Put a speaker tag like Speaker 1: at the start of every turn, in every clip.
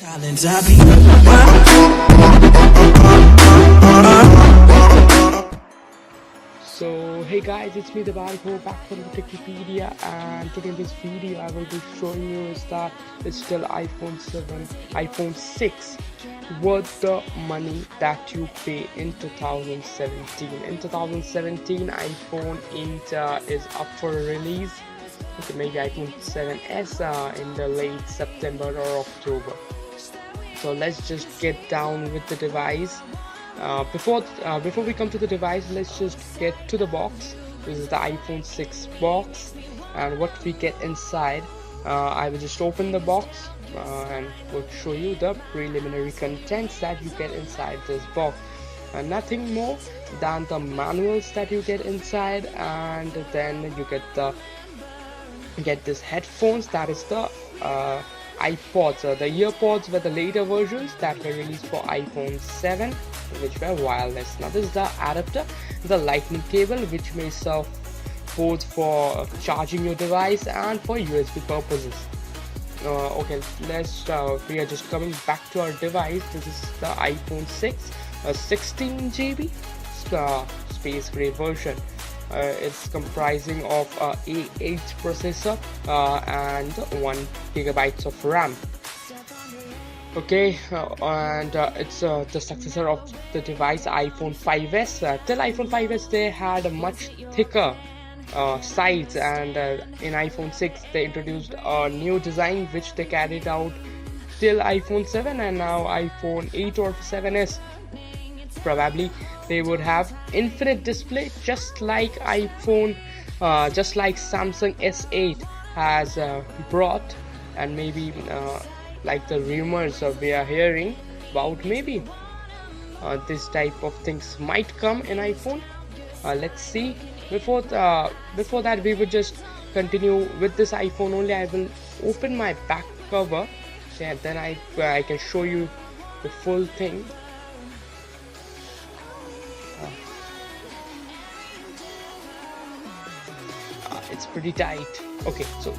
Speaker 1: So hey guys, it's me Reveiw back from the Techipedia, and today in this video I will be showing you is that it's still iPhone 7, iPhone 6 worth the money that you pay in 2017. In 2017 iPhone 8 is up for release. Okay, maybe iPhone 7s in the late September or October. So let's just get down with the device. Before we come to the device, let's just get to the box. This is the iPhone 6 box, and what we get inside. I will just open the box and will show you the preliminary contents that you get inside this box. Nothing more than the manuals that you get inside, and then you get this headphones, that is the iPods. The earpods were the later versions that were released for iPhone 7, which were wireless. Now this is the adapter, the lightning cable, which may serve both for charging your device and for USB purposes. Okay, we are just coming back to our device. This is the iPhone 6, a 16 GB space gray version. It's comprising of A8 processor and 1 GB of RAM. Okay, and it's the successor of the device iPhone 5s. Till iPhone 5s they had a much thicker sides, and in iPhone 6 they introduced a new design which they carried out till iPhone 7, and now iPhone 8 or 7s probably they would have infinite display, just like just like Samsung S8 has brought, and maybe like the rumors we are hearing about, maybe this type of things might come in iPhone. Let's see. Before that, we would just continue with this iPhone only. I will open my back cover, and then I can show you the full thing. It's pretty tight. Okay, so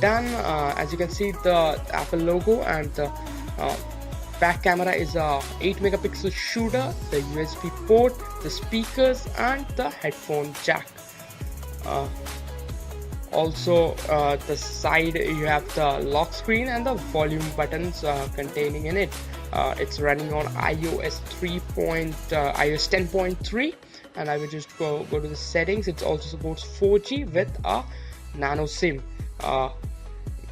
Speaker 1: done. As you can see, the Apple logo, and the back camera is a 8 megapixel shooter, the USB port, the speakers, and the headphone jack. Also the side you have the lock screen and the volume buttons containing in it. It's running on iOS 10.3, and I will just go to the settings. It also supports 4G with a nano SIM.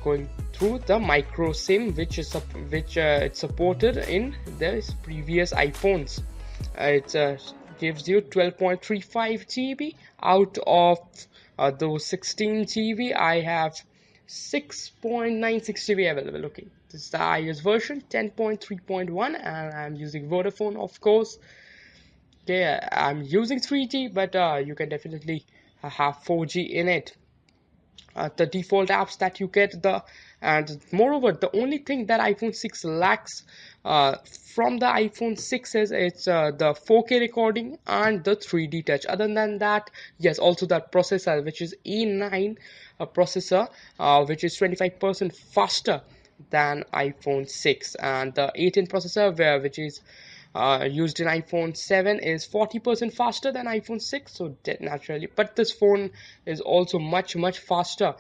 Speaker 1: Going through the micro SIM, which it's supported in the previous iPhones. It gives you 12.35 GB out of those 16 GB. I have 6.96 GB available. Okay, this is the iOS version 10.3.1, and I'm using Vodafone, of course. Okay, I'm using 3G, but you can definitely have 4G in it. The default apps that you get, and moreover, the only thing that iPhone 6 lacks from the iPhone 6 is it's the 4K recording and the 3D touch. Other than that, yes, also that processor, which is A9 processor, which is 25% faster than iPhone 6, and the A10 processor, which is used in iPhone 7, is 40% faster than iPhone 6. So naturally, but this phone is also much faster.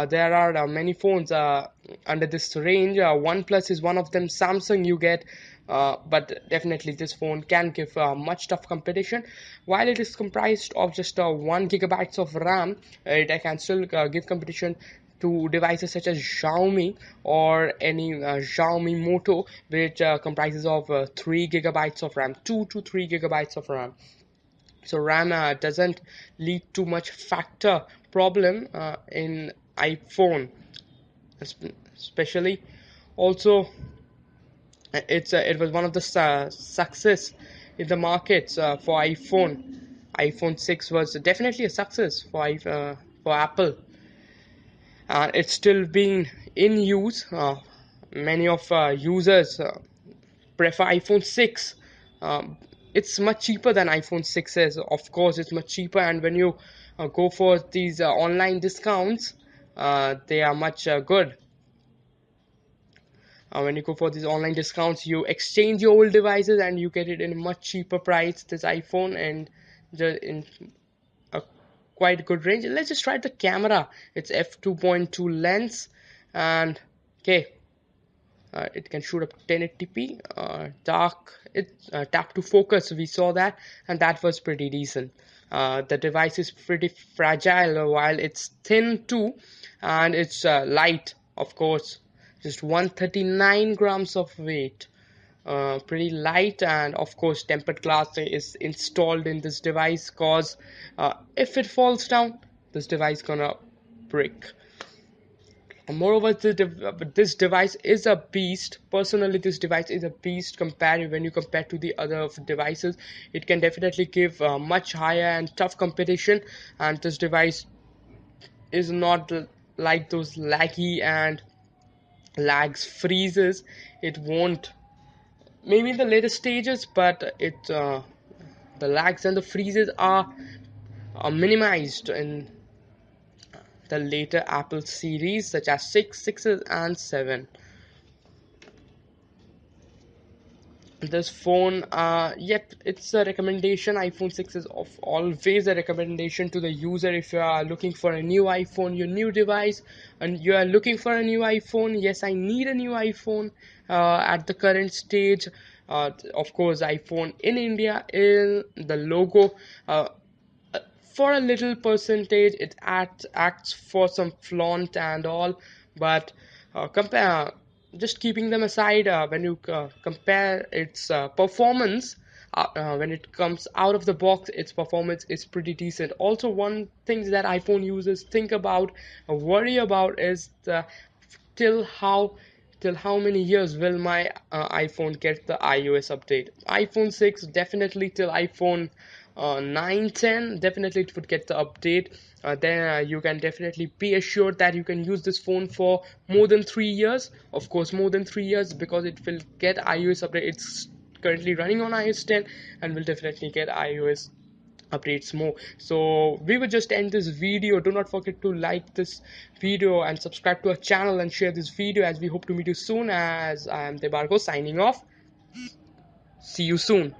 Speaker 1: There are many phones under this range. OnePlus is one of them. Samsung you get, but definitely this phone can give much tough competition. While it is comprised of just 1 GB of RAM, it can still give competition to devices such as Xiaomi or any Xiaomi Moto, which comprises of 3 GB of RAM, 2 to 3 GB of RAM. So RAM doesn't lead to much factor problem in iPhone, especially. Also, it was one of the success in the markets for iPhone. iPhone 6 was definitely a success for Apple. It's still being in use. Many of users prefer iPhone 6. It's much cheaper than iPhone 6s. Of course, it's much cheaper, and when you go for these online discounts, they are much good. When you go for these online discounts, you exchange your old devices and you get it in a much cheaper price, this iPhone, and in a quite good range. Let's just try the camera. It's f2.2 lens, and okay, it can shoot up 1080p. Tap to focus, we saw that, and that was pretty decent. The device is pretty fragile while it's thin too, and it's light, of course, just 139 grams of weight. Pretty light, and of course tempered glass is installed in this device, cause if it falls down, this device gonna break. Moreover, this device is a beast. Personally, this device is a beast compared when you compare to the other devices. It can definitely give much higher and tough competition, and this device is not like those laggy and lags freezes. It won't, maybe in the later stages, but the lags and the freezes are minimized in the later Apple series such as 6, 6s, and 7. This phone, yep, it's a recommendation. iPhone 6 is of always a recommendation to the user. If you are looking for a new iPhone, your new device, and you are looking for a new iPhone, yes, I need a new iPhone at the current stage. Of course, iPhone in India, in the logo, for a little percentage it acts for some flaunt and all, but compare, just keeping them aside, when you compare its performance, when it comes out of the box, its performance is pretty decent. Also, one thing that iPhone users think about, worry about, is the till how till how many years will my iPhone get the iOS update. iPhone 6 definitely till iPhone 9, 10, definitely it would get the update. Then you can definitely be assured that you can use this phone for more than 3 years. Of course, more than 3 years, because it will get iOS update. It's currently running on iOS 10 and will definitely get iOS updates more. So we will just end this video. Do not forget to like this video and subscribe to our channel and share this video, as we hope to meet you soon. As I am Debargo signing off. See you soon.